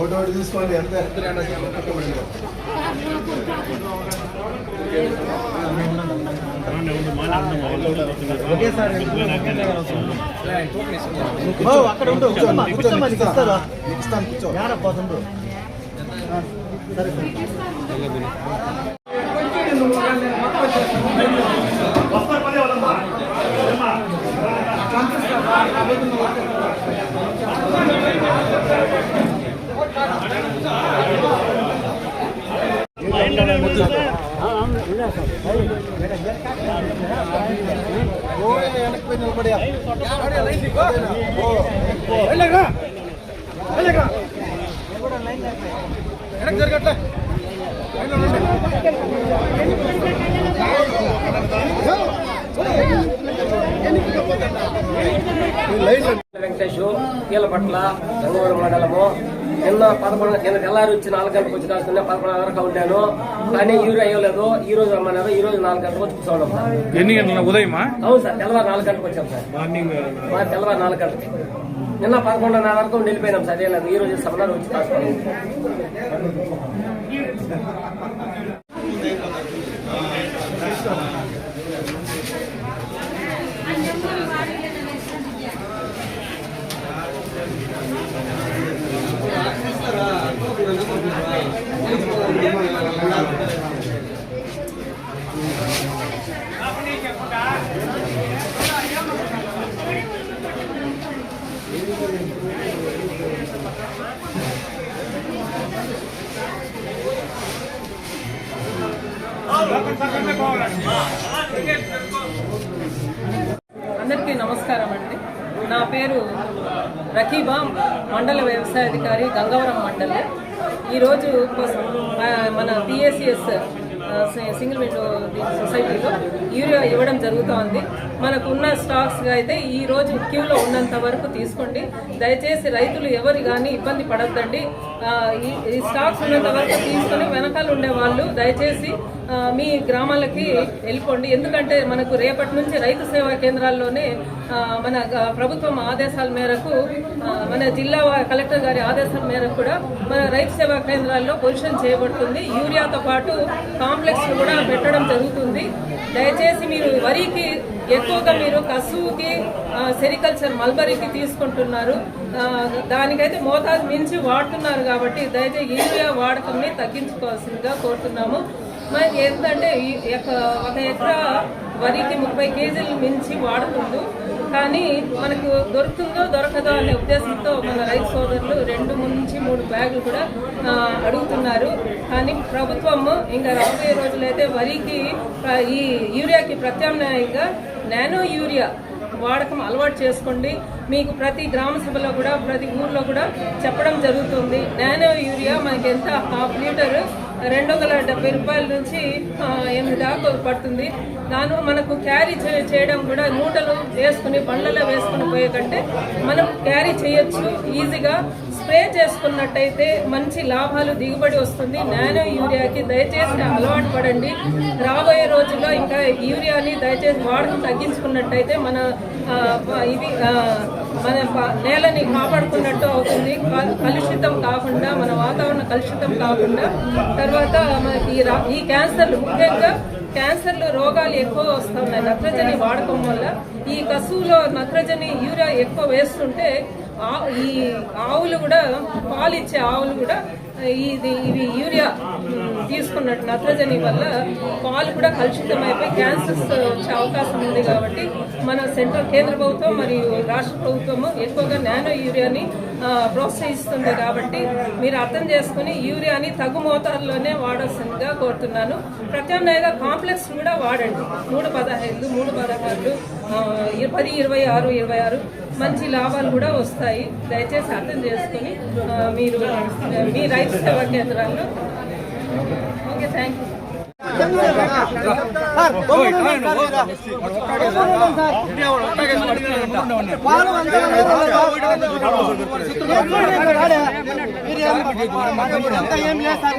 ఒకటి తీసుకోండి. ఎంత అక్కడ ఉండు, ఇస్తాను కూర్చో. సరే జరగట్లే వెంకటేష్ కీలపట్ల గంగవరం మండలము. నిన్న తెల్లారి వచ్చి 4 గంటలకు వచ్చి కాసుకున్నా 11 వరకు ఉంటాను. కానీ యూరియా అయ్యలేదు. ఈ రోజు రమ్మన్నారు. ఈ రోజు 4 గంటలకు వచ్చి కూర్చోవడం. ఎన్ని గంటల ఉదయమా? అవును సార్, తెల్లవారు 4 గంటలకు వచ్చాం సార్. తెల్లవారు 4 గంటలకి. నిన్న 11:30 వరకు వెళ్ళిపోయినాం సార్. అదే లేదు, ఈ రోజు సమన్నారు వచ్చి కాసుకున్నాం. అందరికీ నమస్కారం అండి. నా పేరు రకీబా, మండల వ్యవసాయాధికారి, గంగవరం మండలం. ఈరోజు మన పిఎస్సిఎస్ సింగిల్ విండో సొసైటీలో యూరియా ఇవ్వడం జరుగుతోంది. మనకున్న స్టాక్స్గా అయితే ఈ రోజు క్యూలో ఉన్నంత వరకు తీసుకోండి. దయచేసి రైతులు ఎవరు కానీ ఇబ్బంది పడద్దండి. ఈ స్టాక్స్ ఉన్నంత వరకు తీసుకుని వెనకాల ఉండే వాళ్ళు దయచేసి మీ గ్రామాలకి వెళ్ళిపోండి. ఎందుకంటే మనకు రేపటి నుంచి రైతు సేవా కేంద్రాల్లోనే మన ప్రభుత్వం ఆదేశాల మేరకు, మన జిల్లా కలెక్టర్ గారి ఆదేశాల మేరకు కూడా మన రైతు సేవా కేంద్రాల్లో పొజిషన్ చేయబడుతుంది. యూరియాతో పాటు కాంప్లెక్స్ కూడా పెట్టడం జరుగుతుంది. దయచేసి మీరు వరికి ఎక్కువగా మీరు కసువుకి, సెరికల్చర్, మల్బరీకి తీసుకుంటున్నారు. దానికైతే మోతాదు మించి వాడుతున్నారు కాబట్టి దయచేసి యూరియా వాడకంని తగ్గించుకోవాల్సిందిగా కోరుతున్నాము. మనకి ఏంటంటే 1 ఎకరా వరికి 30 కేజీలు మించి వాడుతుందో, కానీ మనకు దొరుకుతుందో దొరకదో అనే ఉద్దేశంతో మన రైతు సోదరులు 2 నుంచి 3 బ్యాగులు కూడా అడుగుతున్నారు. కానీ ప్రభుత్వము ఇంకా రాబోయే రోజులైతే వరికి ఈ యూరియాకి ప్రత్యామ్నాయంగా నానో యూరియా వాడకం అలవాటు చేసుకోండి. మీకు ప్రతి గ్రామ సభలో కూడా, ప్రతి ఊర్లో కూడా చెప్పడం జరుగుతుంది. నానో యూరియా మనకి ఎంత 1/2 లీటర్ 270 రూపాయల నుంచి 8 దాకా పడుతుంది. దాని మనకు క్యారీ చేయడం కూడా మూటలు వేసుకుని బండ్లలో వేసుకుని పోయే కంటే మనం క్యారీ చేయొచ్చు ఈజీగా. స్ప్రే చేసుకున్నట్టయితే మంచి లాభాలు, దిగుబడి వస్తుంది. నానో యూరియాకి దయచేసి అలవాటు పడండి. రాబోయే రోజుల్లో ఇంకా యూరియాని దయచేసి వాడకం తగ్గించుకున్నట్టయితే మన నేలని కాపాడుకున్నట్టు అవుతుంది. కలుషితం కాకుండా, మన వాతావరణం కలుషితం కాకుండా. తర్వాత మనకి ఈ క్యాన్సర్లు, ముఖ్యంగా క్యాన్సర్లు రోగాలు ఎక్కువ వస్తున్నాయి నత్రజని వాడకం వల్ల. ఈ కసువులో నత్రజని యూరియా ఎక్కువ వేస్తుంటే ఈ ఆవులు కూడా, పాలు ఇచ్చే ఆవులు కూడా ఇవి యూరియా తీసుకున్నట్టు నత్రజని వల్ల పాలు కూడా కలుషితం అయిపోయి క్యాన్సర్స్ వచ్చే అవకాశం ఉంది. కాబట్టి మన కేంద్ర ప్రభుత్వం మరియు రాష్ట్ర ప్రభుత్వము ఎక్కువగా నానో యూరియాని ప్రోత్సహిస్తుంది. కాబట్టి మీరు అర్థం చేసుకుని యూరియాని తగు మోతాదులోనే వాడాల్సిందిగా కోరుతున్నాను. ప్రత్యామ్నాయంగా కాంప్లెక్స్ కూడా వాడండి. 3-15, 3-16, 10-26 మంచి లాభాలు కూడా వస్తాయి. దయచేసి అర్థం చేసుకుని మీరు మీ రైతు సేవా కేంద్రాల్లో. Okay, thank you. ఏం లేదు సార్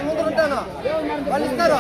ముందు ఉంటాను వాళ్ళు ఇస్తారు